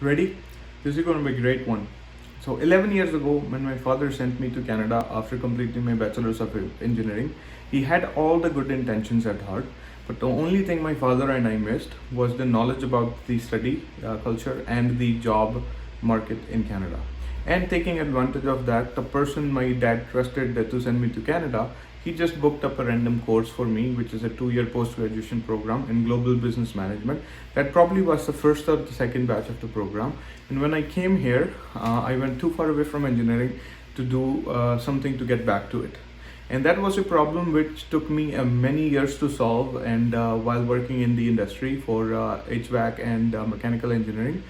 Ready? This is going to be a great one. So 11 years ago, when my father sent me to Canada after completing my bachelor's of engineering, he had all the good intentions at heart. But the only thing my father and I missed was the knowledge about the study culture and the job market in Canada. And taking advantage of that, the person my dad trusted to send me to Canada, he just booked up a random course for me, which is a 2-year post-graduation program in global business management. That probably was the first or the second batch of the program. And when I came here, I went too far away from engineering to do something to get back to it. And that was a problem which took me many years to solve. And while working in the industry for HVAC and mechanical engineering,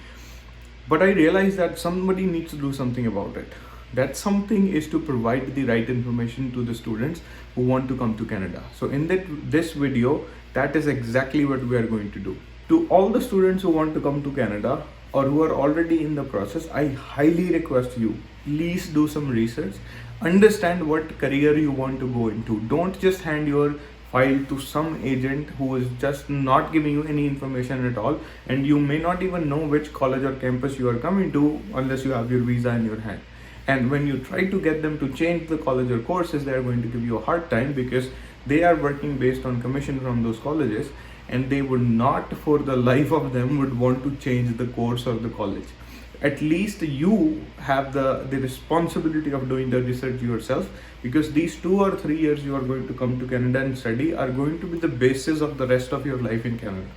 but I realized that somebody needs to do something about it. That something is to provide the right information to the students who want to come to Canada. So in this video, that is exactly what we are going to do. To all the students who want to come to Canada or who are already in the process, I highly request you, please do some research. Understand what career you want to go into. Don't just hand your file to some agent who is just not giving you any information at all, and you may not even know which college or campus you are coming to unless you have your visa in your hand. And when you try to get them to change the college or courses, they are going to give you a hard time because they are working based on commission from those colleges, and they would not for the life of them would want to change the course of the college. At least you have the responsibility of doing the research yourself, because these 2 or 3 years you are going to come to Canada and study are going to be the basis of the rest of your life in Canada.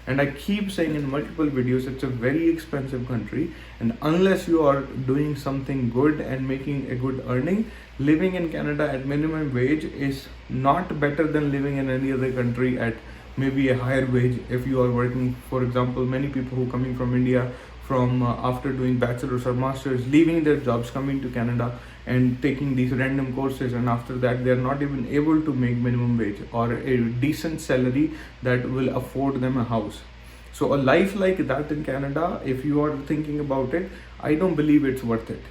And I keep saying in multiple videos, it's a very expensive country, and unless you are doing something good and making a good earning, living in Canada at minimum wage is not better than living in any other country at maybe a higher wage if you are working. For example, many people who coming from India from after doing bachelor's or master's, leaving their jobs, coming to Canada and taking these random courses, and after that they are not even able to make minimum wage or a decent salary that will afford them a house. So a life like that in Canada, if you are thinking about it, I don't believe it's worth it.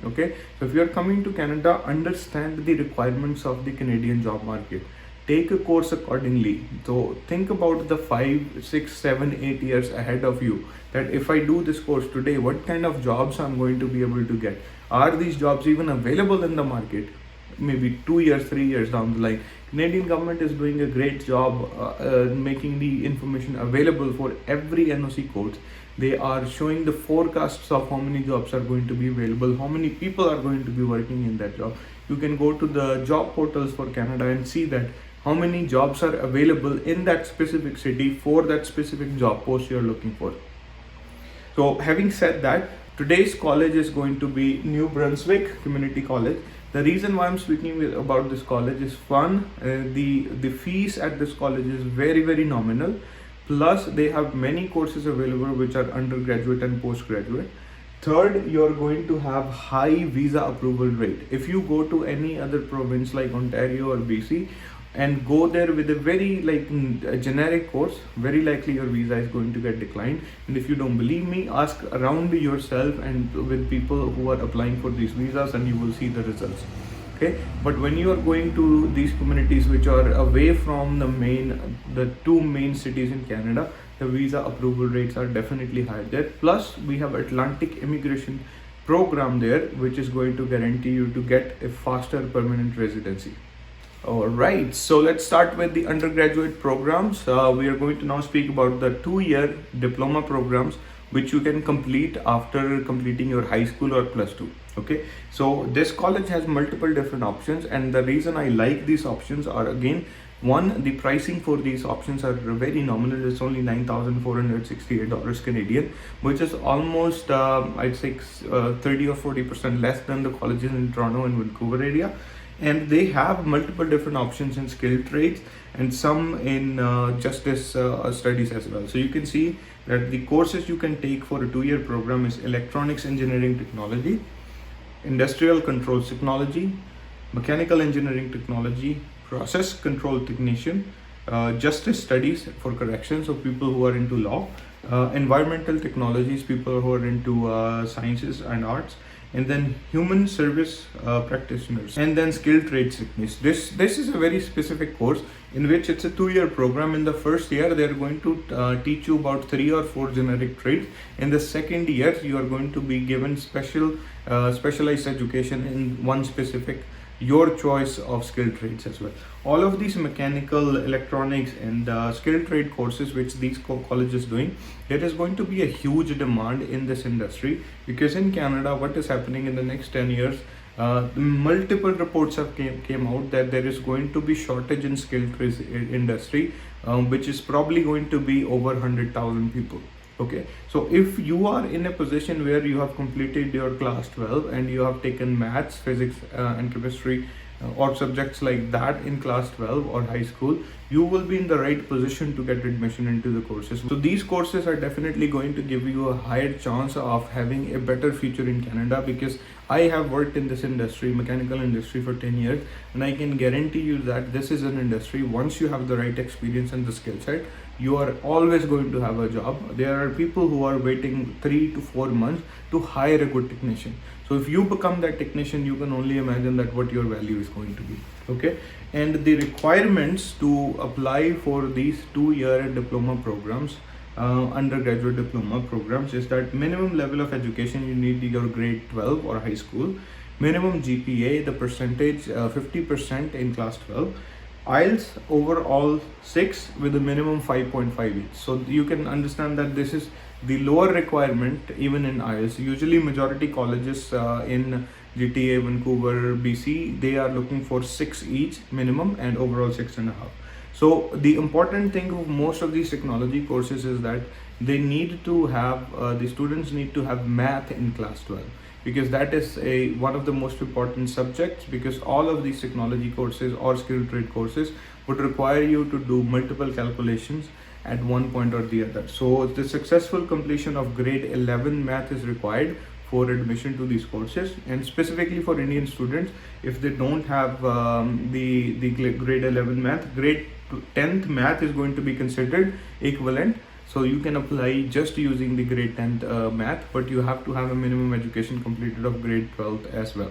Okay, so if you are coming to Canada, understand the requirements of the Canadian job market. Take a course accordingly. So think about the 5, 6, 7, 8 years ahead of you, that if I do this course today, what kind of jobs I'm going to be able to get. Are these jobs even available in the market? Maybe 2 years, 3 years down the line. Canadian government is doing a great job making the information available for every NOC codes. They are showing the forecasts of how many jobs are going to be available, how many people are going to be working in that job. You can go to the job portals for Canada and see that how many jobs are available in that specific city for that specific job post you're looking for. So having said that, today's college is going to be New Brunswick Community College. The reason why I'm speaking about this college is fun. The fees at this college is very, very nominal. Plus they have many courses available which are undergraduate and postgraduate. Third, you're going to have high visa approval rate. If you go to any other province like Ontario or BC and go there with a very generic course, very likely your visa is going to get declined. And if you don't believe me, ask around yourself and with people who are applying for these visas, and you will see the results. Okay, but when you are going to these communities which are away from the 2 main cities in Canada, the visa approval rates are definitely higher there. Plus we have Atlantic immigration program there, which is going to guarantee you to get a faster permanent residency. Alright, so let's start with the undergraduate programs. We are going to now speak about the 2-year diploma programs which you can complete after completing your high school or +2. Okay, so this college has multiple different options, and the reason I like these options are, again, one, the pricing for these options are very nominal. It's only $9,468 Canadian, which is almost I'd say 30 or 40% less than the colleges in Toronto and Vancouver area. And they have multiple different options in skilled trades and some in justice studies as well. So you can see that the courses you can take for a 2-year program is electronics engineering technology, industrial controls technology, mechanical engineering technology, process control technician, justice studies for corrections, so people who are into law, environmental technologies, people who are into sciences and arts, and then human service practitioners, and then skilled trade technicians. This is a very specific course in which it's a 2-year program. In the first year, they are going to teach you about 3 or 4 generic trades. In the second year, you are going to be given specialized education in one specific, your choice of skilled trades as well. All of these mechanical, electronics, and skilled trade courses which these colleges doing, there is going to be a huge demand in this industry, because in Canada, what is happening in the next 10 years, multiple reports have came out that there is going to be shortage in skilled trades industry, which is probably going to be over 100,000 people. Okay, so if you are in a position where you have completed your class 12 and you have taken maths, physics, and chemistry, or subjects like that in class 12 or high school, you will be in the right position to get admission into the courses. So these courses are definitely going to give you a higher chance of having a better future in Canada, because I have worked in this industry, mechanical industry, for 10 years, and I can guarantee you that this is an industry, once you have the right experience and the skill set, you are always going to have a job. There are people who are waiting 3 to 4 months to hire a good technician. So if you become that technician, you can only imagine that what your value is going to be. Okay, and the requirements to apply for these 2-year diploma programs, undergraduate diploma programs, is that minimum level of education, you need your grade 12 or high school, minimum GPA, the percentage 50% in class 12, IELTS overall 6 with a minimum 5.5 each. So you can understand that this is the lower requirement even in IELTS. Usually majority colleges in GTA, Vancouver, BC, they are looking for 6 each minimum and overall 6.5. So the important thing of most of these technology courses is that they need to have, the students need to have math in class 12, because that is one of the most important subjects, because all of these technology courses or skilled trade courses would require you to do multiple calculations at one point or the other. So the successful completion of grade 11 math is required for admission to these courses, and specifically for Indian students, if they don't have the grade 11 math, grade 10th math is going to be considered equivalent. So you can apply just using the grade 10th math, but you have to have a minimum education completed of grade 12th as well.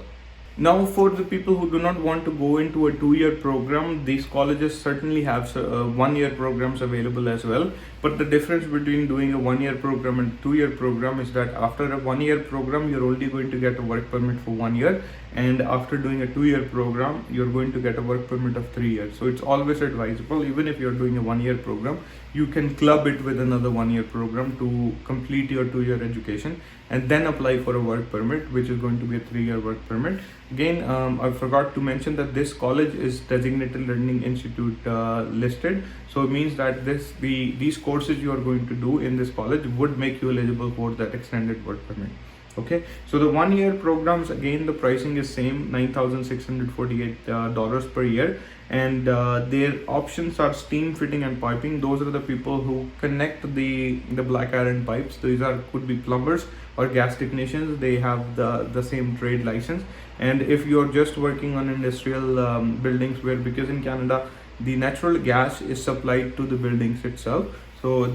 Now, for the people who do not want to go into a 2-year program, these colleges certainly have 1-year programs available as well. But the difference between doing a 1-year program and 2-year program is that after a 1-year program, you're only going to get a work permit for 1 year. And after doing a 2-year program, you're going to get a work permit of 3 years. So it's always advisable, even if you're doing a 1-year program, you can club it with another 1-year program to complete your 2-year education and then apply for a work permit, which is going to be a 3-year work permit. Again, I forgot to mention that this college is designated learning institute listed. So it means that these courses you are going to do in this college would make you eligible for that extended work permit. Okay, so the 1-year programs, again, the pricing is same, $9,648 per year, and their options are steam fitting and piping. Those are the people who connect the black iron pipes. These could be plumbers or gas technicians. They have the same trade license. And if you're just working on industrial buildings, because in Canada the natural gas is supplied to the buildings itself, so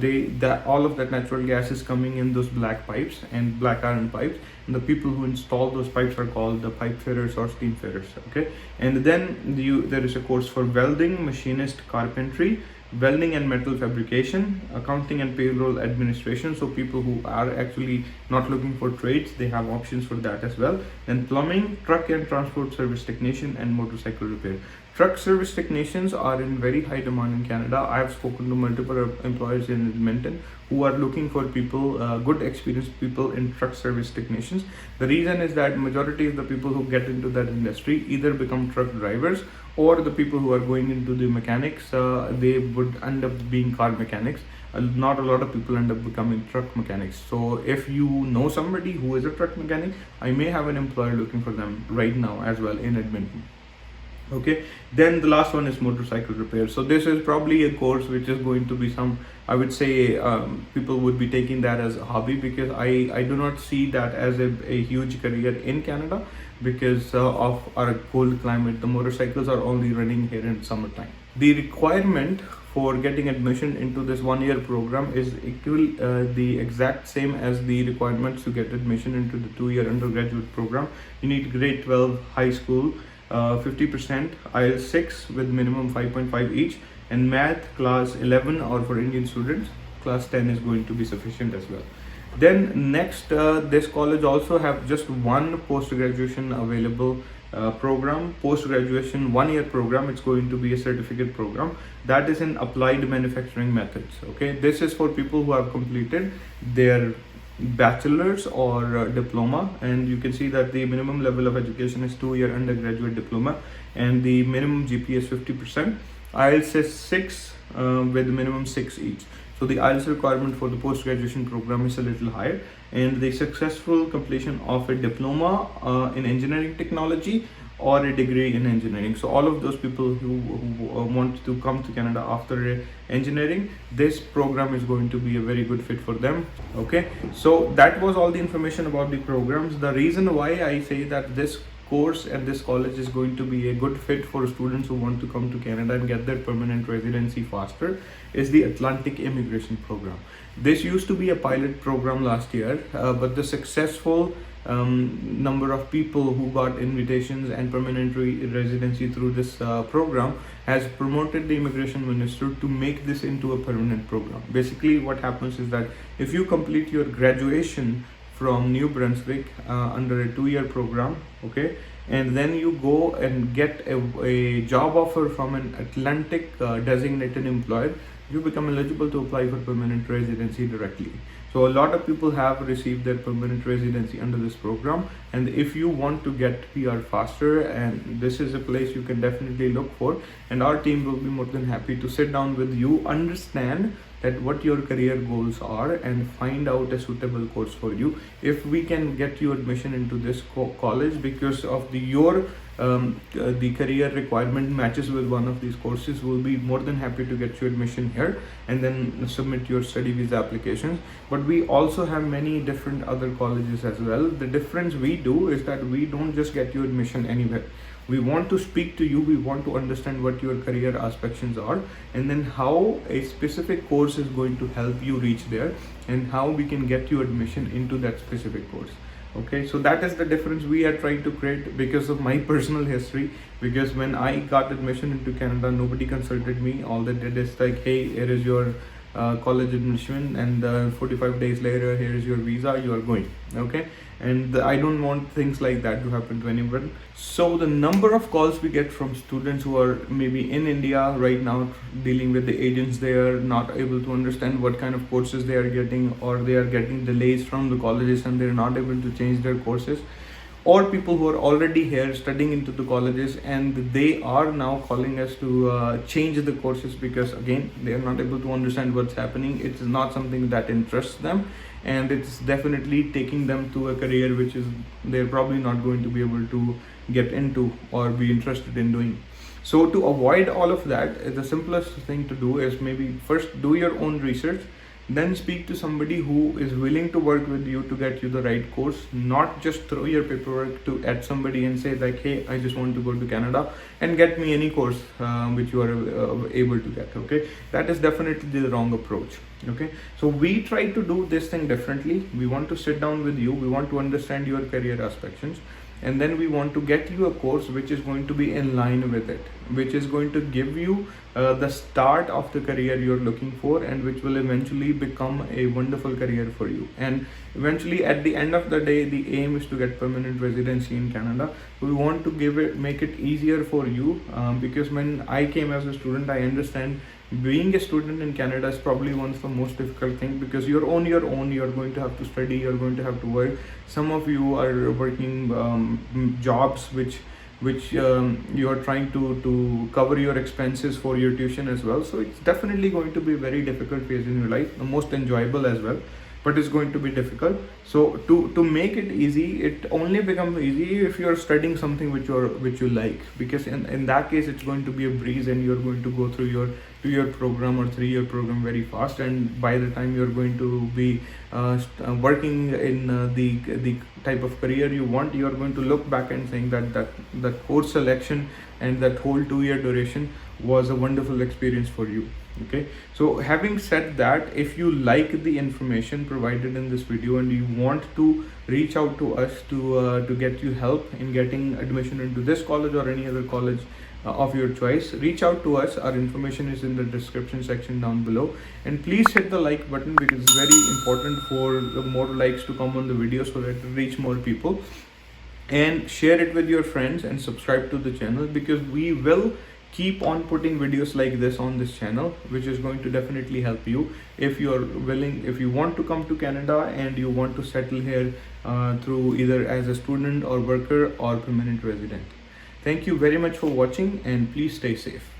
all of that natural gas is coming in those black pipes and black iron pipes, and the people who install those pipes are called the pipe fitters or steam fitters. Okay, and then there is a course for welding, machinist, carpentry, welding and metal fabrication, accounting and payroll administration. So people who are actually not looking for trades, they have options for that as well. Then plumbing, truck and transport service technician, and motorcycle repair. Truck service technicians are in very high demand in Canada. I have spoken to multiple employers in Edmonton who are looking for people, good experienced people in truck service technicians. The reason is that majority of the people who get into that industry either become truck drivers, or the people who are going into the mechanics, they would end up being car mechanics. Not a lot of people end up becoming truck mechanics. So if you know somebody who is a truck mechanic, I may have an employer looking for them right now as well in Edmonton. Okay, then the last one is motorcycle repair. So this is probably a course which is going to be I would say people would be taking that as a hobby, because I do not see that as a huge career in Canada because of our cold climate. The motorcycles are only running here in summertime. The requirement for getting admission into this 1 year program is equal, the exact same as the requirements to get admission into the 2 year undergraduate program. You need grade 12 high school, 50% IELTS 6 with minimum 5.5 each, and math class 11, or for Indian students class 10 is going to be sufficient as well. Then next, this college also have just one post-graduation available program, post-graduation 1 year program. It's going to be a certificate program that is in applied manufacturing methods. Okay, this is for people who have completed their bachelor's or diploma, and you can see that the minimum level of education is 2 year undergraduate diploma, and the minimum GPA is 50%. IELTS is 6 with minimum 6 each. So the IELTS requirement for the post-graduation program is a little higher, and the successful completion of a diploma in engineering technology or a degree in engineering. So all of those people who want to come to Canada after engineering, this program is going to be a very good fit for them. Okay, so that was all the information about the programs. The reason why I say that this course at this college is going to be a good fit for students who want to come to Canada and get their permanent residency faster is the Atlantic Immigration Program. This used to be a pilot program last year, but the successful number of people who got invitations and permanent residency through this program has promoted the immigration minister to make this into a permanent program. Basically what happens is that if you complete your graduation from New Brunswick under a 2 year program, okay, and then you go and get a job offer from an Atlantic designated employer, you become eligible to apply for permanent residency directly. So a lot of people have received their permanent residency under this program, and if you want to get PR faster, and this is a place you can definitely look for, and our team will be more than happy to sit down with you, understand that what your career goals are, and find out a suitable course for you. If we can get you admission into this college because of the career requirement matches with one of these courses, we'll be more than happy to get you admission here and then submit your study visa applications. But we also have many different other colleges as well. The difference we do is that we don't just get you admission anywhere. We want to speak to you, we want to understand what your career aspirations are, and then how a specific course is going to help you reach there, and how we can get you admission into that specific course. Okay, so that is the difference we are trying to create because of my personal history. Because when I got admission into Canada, nobody consulted me. All they did is like, hey, here is your college admission, and 45 days later, here is your visa, you are going. Okay, and I don't want things like that to happen to anyone. So the number of calls we get from students who are maybe in India right now dealing with the agents, they are not able to understand what kind of courses they are getting, or they are getting delays from the colleges and they're not able to change their courses, or people who are already here studying into the colleges and they are now calling us to change the courses because again they are not able to understand what's happening. It's not something that interests them, and it's definitely taking them to a career which is they're probably not going to be able to get into or be interested in doing. So to avoid all of that, the simplest thing to do is maybe first do your own research, then speak to somebody who is willing to work with you to get you the right course. Not just throw your paperwork at somebody and say like, hey, I just want to go to Canada and get me any course which you are able to get. Okay, that is definitely the wrong approach. Okay, so we try to do this thing differently. We want to sit down with you, we want to understand your career aspirations, and then we want to get you a course which is going to be in line with it, which is going to give you the start of the career you're looking for, and which will eventually become a wonderful career for you. And eventually at the end of the day, the aim is to get permanent residency in Canada. We want to make it easier for you because when I came as a student, I understand being a student in Canada is probably one of the most difficult things, because you're on your own, you're going to have to study, you're going to have to work. Some of you are working jobs which you are trying to cover your expenses for your tuition as well. So it's definitely going to be a very difficult phase in your life, the most enjoyable as well, but it's going to be difficult. So to make it easy, it only becomes easy if you're studying something which you like, because in that case it's going to be a breeze, and you're going to go through your 2-year program or 3-year program very fast, and by the time you're going to be working in the type of career you want, you're going to look back and saying that course selection and that whole 2-year duration was a wonderful experience for you. Okay, so having said that, if you like the information provided in this video and you want to reach out to us to get you help in getting admission into this college or any other college of your choice, reach out to us. Our information is in the description section down below, and please hit the like button because it's very important for the more likes to come on the video so that it reach more people. And share it with your friends and subscribe to the channel, because we will keep on putting videos like this on this channel, which is going to definitely help you if you are willing, if you want to come to Canada and you want to settle here through either as a student or worker or permanent resident. Thank you very much for watching, and please stay safe.